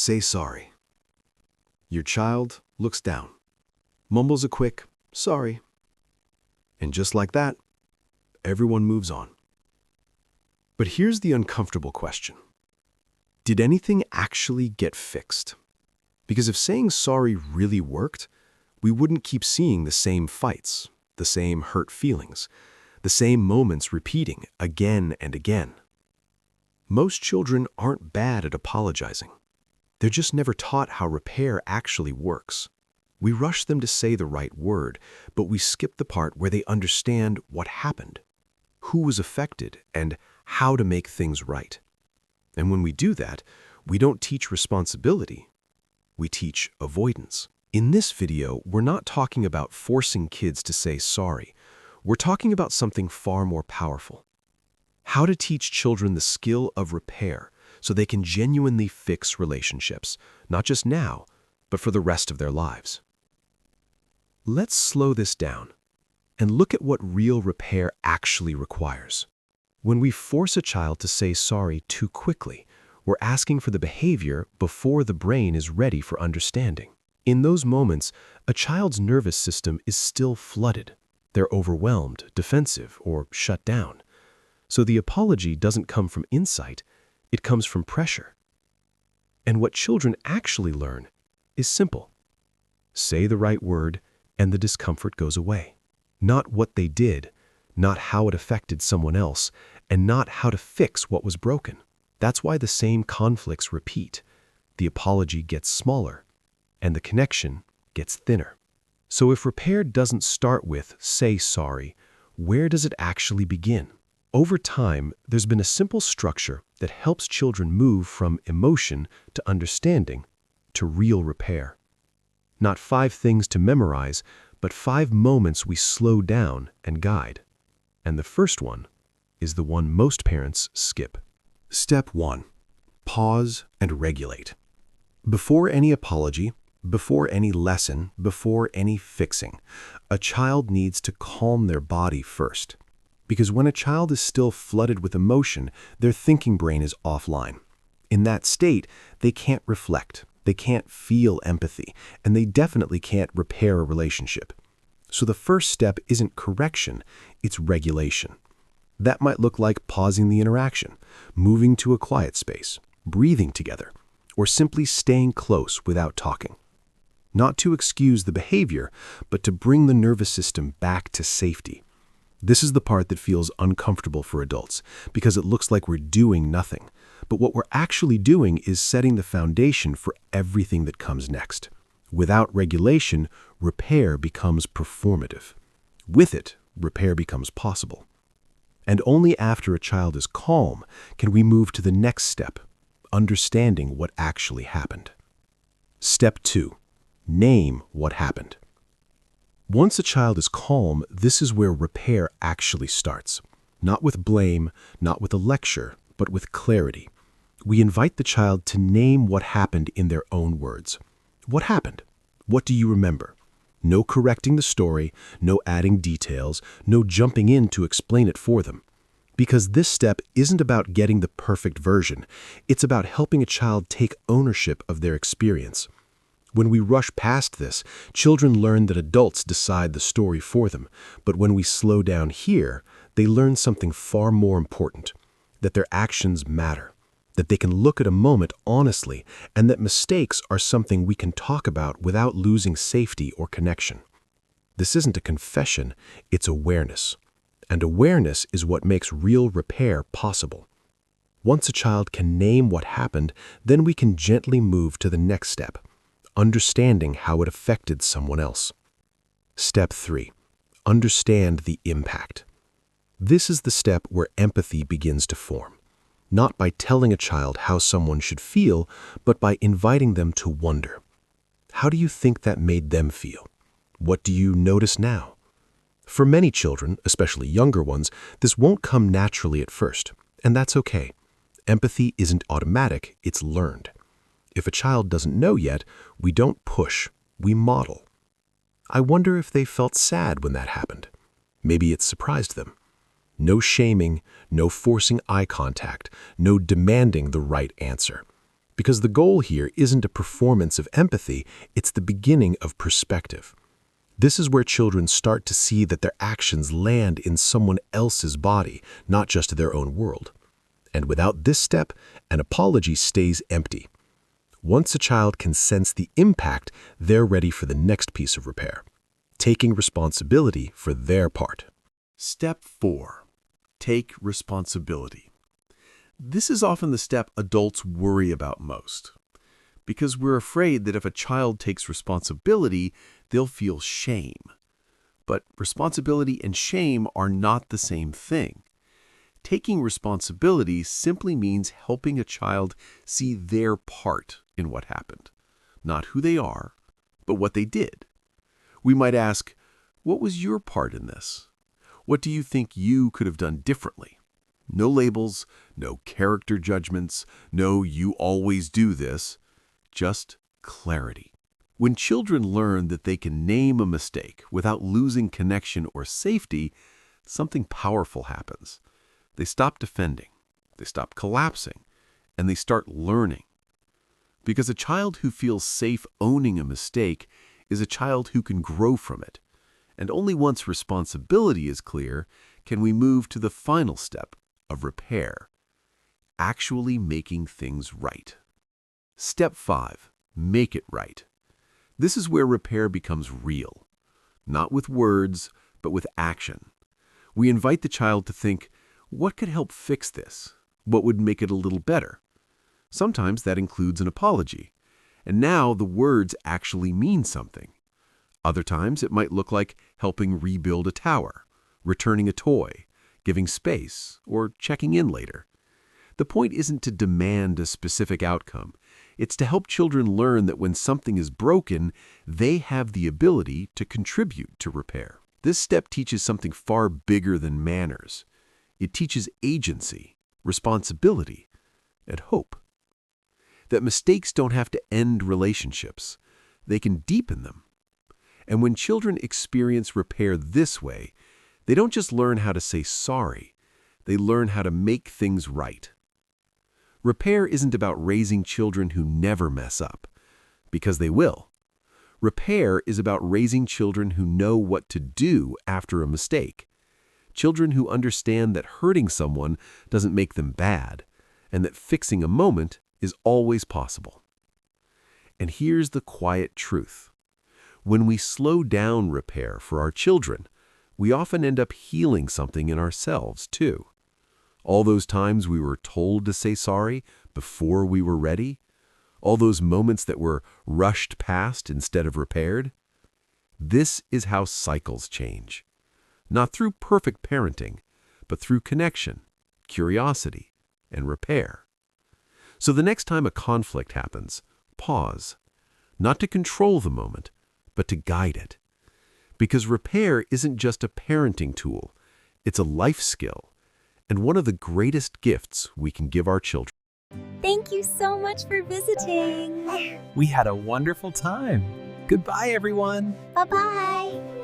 say sorry. Your child looks down, mumbles a quick, sorry. And just like that, everyone moves on. But here's the uncomfortable question. Did anything actually get fixed? Because if saying sorry really worked, we wouldn't keep seeing the same fights, the same hurt feelings, the same moments repeating again and again. Most children aren't bad at apologizing. They're just never taught how repair actually works. We rush them to say the right word, but we skip the part where they understand what happened, who was affected, and how to make things right. And when we do that, we don't teach responsibility, we teach avoidance. In this video, we're not talking about forcing kids to say sorry. We're talking about something far more powerful. How to teach children the skill of repair so they can genuinely fix relationships, not just now, but for the rest of their lives. Let's slow this down and look at what real repair actually requires. When we force a child to say sorry too quickly, we're asking for the behavior before the brain is ready for understanding. In those moments, a child's nervous system is still flooded. They're overwhelmed, defensive, or shut down. So the apology doesn't come from insight, it comes from pressure. And what children actually learn is simple. Say the right word, and the discomfort goes away. Not what they did, not how it affected someone else, and not how to fix what was broken. That's why the same conflicts repeat. The apology gets smaller, and the connection gets thinner. So if repair doesn't start with say sorry, where does it actually begin? Over time, there's been a simple structure that helps children move from emotion to understanding to real repair. Not 5 things to memorize, but 5 moments we slow down and guide. And the first one is the one most parents skip. Step 1. Pause and regulate. Before any apology, before any lesson, before any fixing, a child needs to calm their body first. Because when a child is still flooded with emotion, their thinking brain is offline. In that state, they can't reflect, they can't feel empathy, and they definitely can't repair a relationship. So the first step isn't correction, it's regulation. That might look like pausing the interaction, moving to a quiet space, breathing together, or simply staying close without talking. Not to excuse the behavior, but to bring the nervous system back to safety. This is the part that feels uncomfortable for adults, because it looks like we're doing nothing. But what we're actually doing is setting the foundation for everything that comes next. Without regulation, repair becomes performative. With it, repair becomes possible. And only after a child is calm can we move to the next step, understanding what actually happened. Step 2. Name what happened. Once a child is calm, this is where repair actually starts. Not with blame, not with a lecture, but with clarity. We invite the child to name what happened in their own words. What happened? What do you remember? No correcting the story, no adding details, no jumping in to explain it for them. Because this step isn't about getting the perfect version. It's about helping a child take ownership of their experience. When we rush past this, children learn that adults decide the story for them. But when we slow down here, they learn something far more important, that their actions matter, that they can look at a moment honestly, and that mistakes are something we can talk about without losing safety or connection. This isn't a confession, it's awareness. And awareness is what makes real repair possible. Once a child can name what happened, then we can gently move to the next step, understanding how it affected someone else. Step 3. Understand the impact. This is the step where empathy begins to form. Not by telling a child how someone should feel, but by inviting them to wonder. How do you think that made them feel? What do you notice now? For many children, especially younger ones, this won't come naturally at first, and that's okay. Empathy isn't automatic, it's learned. If a child doesn't know yet, we don't push, we model. I wonder if they felt sad when that happened. Maybe it surprised them. No shaming, no forcing eye contact, no demanding the right answer. Because the goal here isn't a performance of empathy, it's the beginning of perspective. This is where children start to see that their actions land in someone else's body, not just their own world. And without this step, an apology stays empty. Once a child can sense the impact, they're ready for the next piece of repair, taking responsibility for their part. Step 4. Take responsibility. This is often the step adults worry about most, because we're afraid that if a child takes responsibility, they'll feel shame. But responsibility and shame are not the same thing. Taking responsibility simply means helping a child see their part in what happened, not who they are, but what they did. We might ask, what was your part in this? What do you think you could have done differently? No labels, no character judgments, no "you always do this," just clarity. When children learn that they can name a mistake without losing connection or safety, something powerful happens. They stop defending, they stop collapsing, and they start learning. Because a child who feels safe owning a mistake is a child who can grow from it. And only once responsibility is clear can we move to the final step of repair, actually making things right. Step 5, make it right. This is where repair becomes real, not with words, but with action. We invite the child to think, what could help fix this? What would make it a little better? Sometimes that includes an apology, and now the words actually mean something. Other times it might look like helping rebuild a tower, returning a toy, giving space, or checking in later. The point isn't to demand a specific outcome. It's to help children learn that when something is broken, they have the ability to contribute to repair. This step teaches something far bigger than manners. It teaches agency, responsibility, and hope. That mistakes don't have to end relationships. They can deepen them. And when children experience repair this way, they don't just learn how to say sorry, they learn how to make things right. Repair isn't about raising children who never mess up, because they will. Repair is about raising children who know what to do after a mistake. Children who understand that hurting someone doesn't make them bad, and that fixing a moment is always possible. And here's the quiet truth. When we slow down repair for our children, we often end up healing something in ourselves, too. All those times we were told to say sorry before we were ready, all those moments that were rushed past instead of repaired. This is how cycles change. Not through perfect parenting, but through connection, curiosity, and repair. So the next time a conflict happens, pause, not to control the moment, but to guide it. Because repair isn't just a parenting tool, it's a life skill, and one of the greatest gifts we can give our children. Thank you so much for visiting. We had a wonderful time. Goodbye, everyone. Bye-bye.